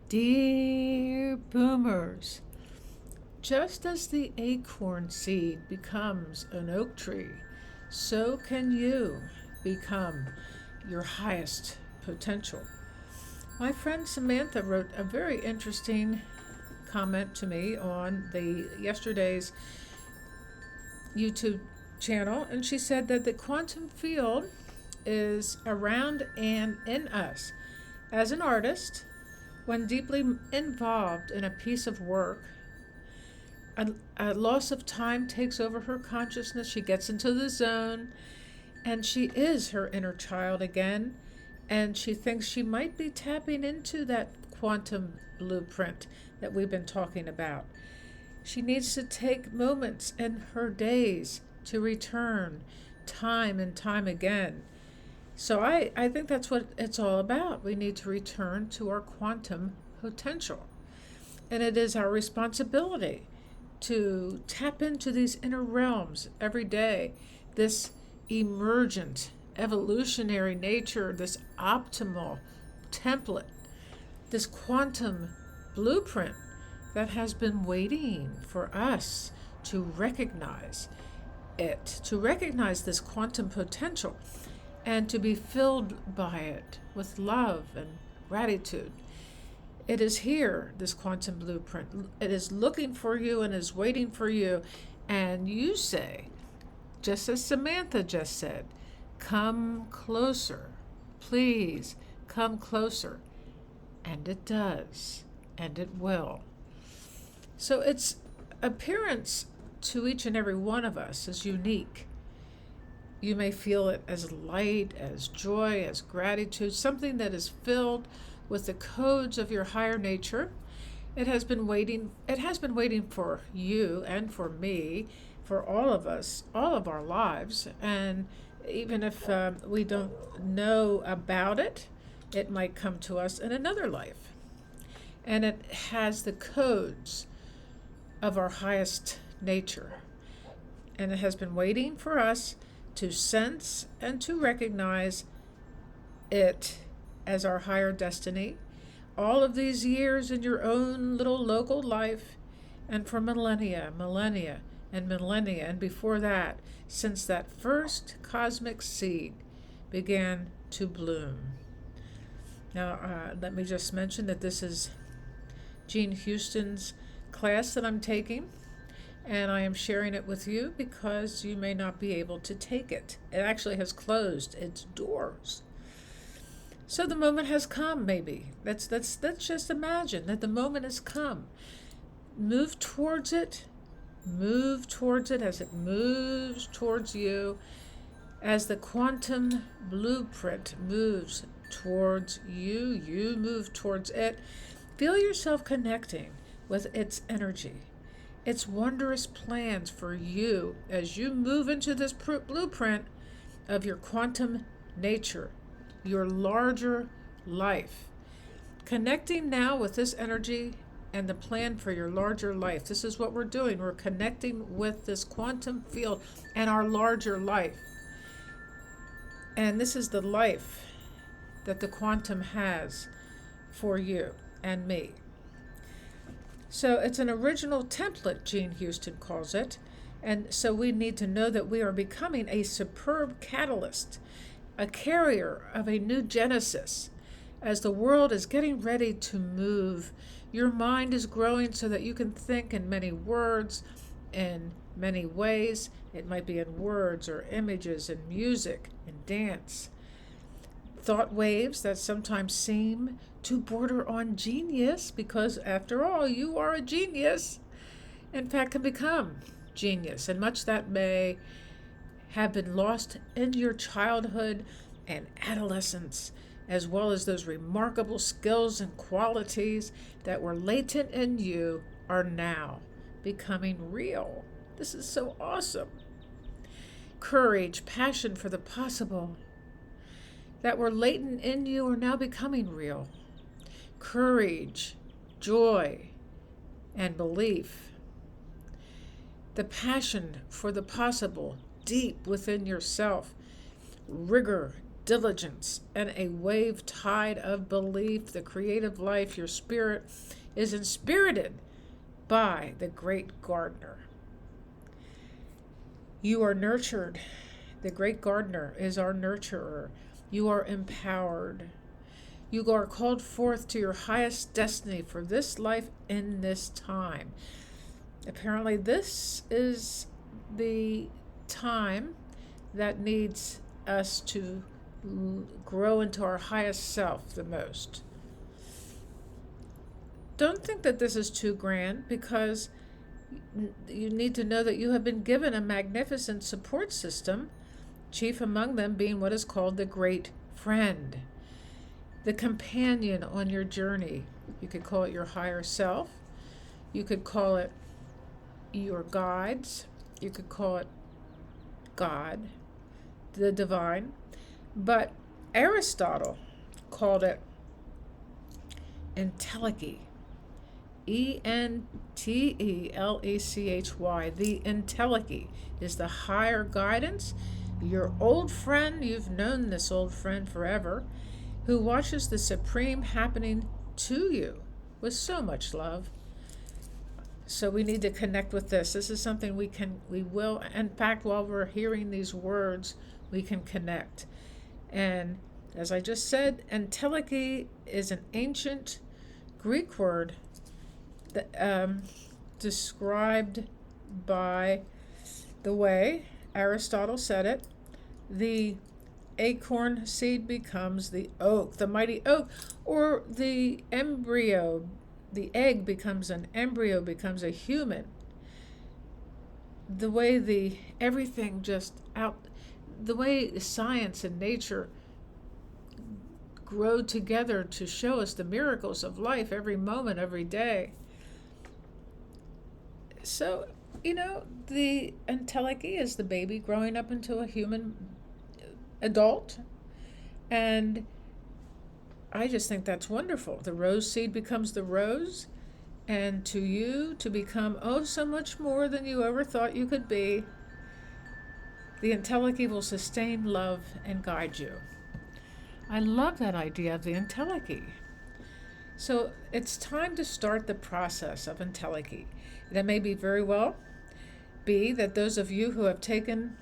Dear boomers, just as the acorn seed becomes an oak tree, so can you become your highest potential. My friend Samantha wrote a very interesting comment to me on the yesterday's YouTube channel, and she said that the quantum field is around and in us. As an artist, when deeply involved in a piece of work, a loss of time takes over her consciousness. She gets into the zone and she is her inner child again. And she thinks she might be tapping into that quantum blueprint that we've been talking about. She needs to take moments in her days to return time and time again. So I think that's what it's all about. We need to return to our quantum potential. And it is our responsibility to tap into these inner realms every day, this emergent, evolutionary nature, this optimal template, this quantum blueprint that has been waiting for us to recognize it, to recognize this quantum potential and to be filled by it with love and gratitude. It is here, this quantum blueprint. It is looking for you and is waiting for you. And you say, just as Samantha just said, come closer. Please come closer. And it does. And it will. So its appearance to each and every one of us is unique. You may feel it as light, as joy, as gratitude, something that is filled with the codes of your higher nature. It has been waiting for you and for me, for all of us, all of our lives. And even if we don't know about it, it might come to us in another life. And it has the codes of our highest nature. And it has been waiting for us to sense and to recognize it as our higher destiny. All of these years in your own little local life, and for millennia, and before that, since that first cosmic seed began to bloom. Now, let me just mention that this is Jean Houston's class that I'm taking, and I am sharing it with you because you may not be able to take it. It actually has closed its doors. So the moment has come, maybe. Let's just imagine that the moment has come. Move towards it as it moves towards you, as the quantum blueprint moves towards you, you move towards it. Feel yourself connecting with its energy, its wondrous plans for you as you move into this blueprint of your quantum nature, your larger life. Connecting now with this energy and the plan for your larger life. This is what we're doing. We're connecting with this quantum field and our larger life. And this is the life that the quantum has for you and me. So it's an original template, Jean Houston calls it. And so we need to know that we are becoming a superb catalyst, a carrier of a new genesis. As the world is getting ready to move, your mind is growing so that you can think in many words, in many ways. It might be in words or images and music and dance. Thought waves that sometimes seem to border on genius, because after all, you are a genius, in fact, can become genius. And much that may have been lost in your childhood and adolescence, as well as those remarkable skills and qualities that were latent in you, are now becoming real. This is so awesome. Courage, passion for the possible that were latent in you are now becoming real. Courage, joy, and belief. The passion for the possible deep within yourself. Rigor diligence and a wave tide of belief. The creative life, your spirit, is inspirited by the great gardener. You are nurtured. The great gardener is our nurturer. You are empowered. You are called forth to your highest destiny for this life in this time. Apparently, this is the time that needs us to grow into our highest self the most. Don't think that this is too grand, because you need to know that you have been given a magnificent support system, chief among them being what is called the great friend, the companion on your journey. You could call it your higher self. You could call it your guides. You could call it God, the divine. But Aristotle called it entelechy. Entelechy. The entelechy is the higher guidance, your old friend. You've known this old friend forever, who watches the supreme happening to you with so much love. So we need to connect with this. This is something we will, in fact, while we're hearing these words, we can connect. And as I just said, entelechy is an ancient Greek word that, described by the way Aristotle said it. The acorn seed becomes the oak, the mighty oak, or the embryo. The egg becomes an embryo, becomes a human. The way the way science and nature grow together to show us the miracles of life every moment, every day. So, the entelechy is the baby growing up into a human adult. And I just think that's wonderful. The rose seed becomes the rose, and to you to become so much more than you ever thought you could be. The entelechy will sustain, love, and guide you. I love that idea of the entelechy. So it's time to start the process of entelechy. That may be very well be that those of you who have taken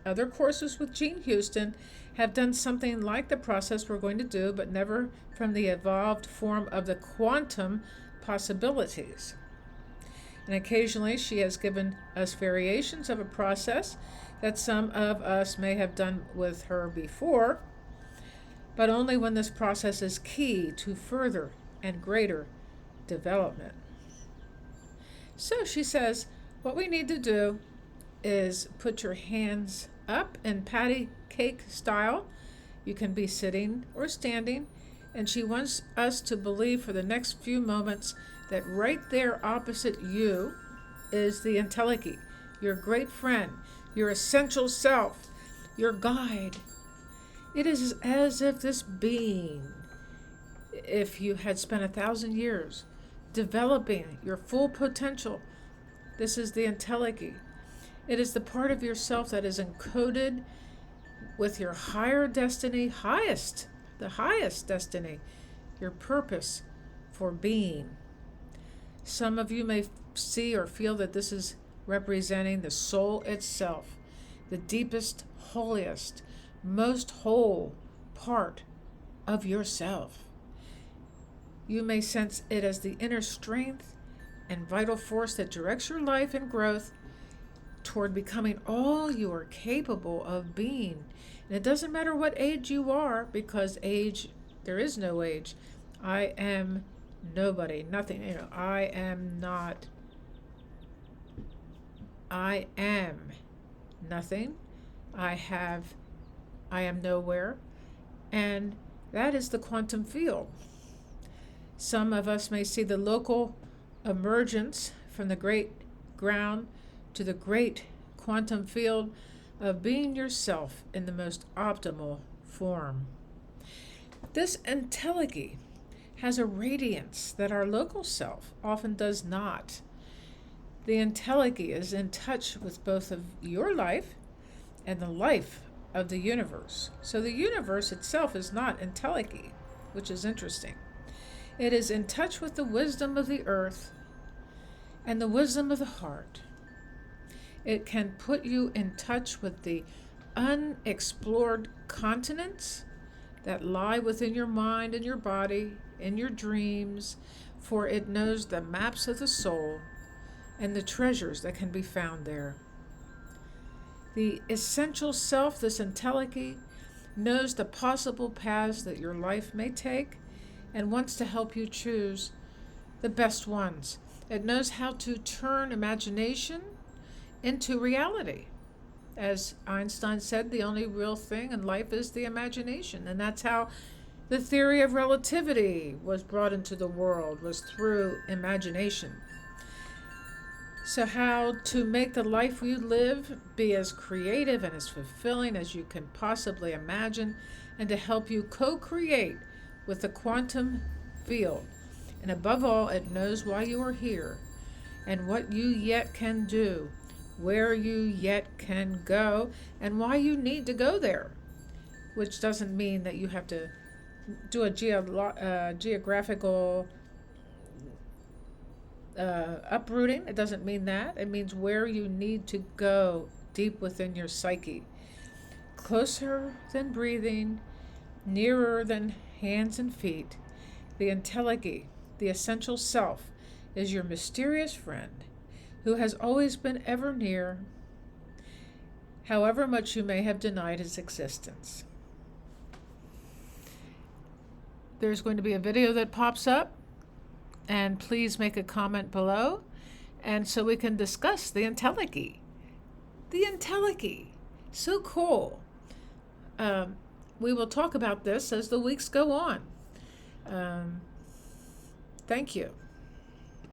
other courses with Jean Houston have done something like the process we're going to do, but never from the evolved form of the quantum possibilities. And occasionally she has given us variations of a process that some of us may have done with her before, but only when this process is key to further and greater development. So she says, what we need to do is put your hands up in patty cake style. You can be sitting or standing, and she wants us to believe for the next few moments that right there opposite you is the entelechy, your great friend, your essential self, your guide. It is as if this being, if you had spent 1,000 years developing your full potential, this is the entelechy. It is the part of yourself that is encoded with your higher destiny, the highest destiny, your purpose for being. Some of you may see or feel that this is representing the soul itself, the deepest, holiest, most whole part of yourself. You may sense it as the inner strength and vital force that directs your life and growth toward becoming all you are capable of being. And it doesn't matter what age you are, because there is no age. I am nobody, nothing. I am not. I am nothing. I am nowhere. And that is the quantum field. Some of us may see the local emergence from the great ground to the great quantum field of being yourself in the most optimal form. This entelechy has a radiance that our local self often does not. The entelechy is in touch with both of your life and the life of the universe. So the universe itself is not entelechy, which is interesting. It is in touch with the wisdom of the earth and the wisdom of the heart. It can put you in touch with the unexplored continents that lie within your mind and your body, in your dreams, for it knows the maps of the soul and the treasures that can be found there. The essential self, this entelechy, knows the possible paths that your life may take and wants to help you choose the best ones. It knows how to turn imagination into reality. As Einstein said, the only real thing in life is the imagination. And that's how the theory of relativity was brought into the world, was through imagination. So how to make the life you live be as creative and as fulfilling as you can possibly imagine, and to help you co-create with the quantum field. And above all, it knows why you are here and what you yet can do, where you yet can go, and why you need to go there, which doesn't mean that you have to do a geographical uprooting. It doesn't mean that. It means where you need to go deep within your psyche. Closer than breathing, nearer than hands and feet, the entelechy, the essential self, is your mysterious friend who has always been ever near, however much you may have denied his existence. There's going to be a video that pops up, and please make a comment below, and so we can discuss the entelechy. The entelechy, so cool. We will talk about this as the weeks go on. Thank you.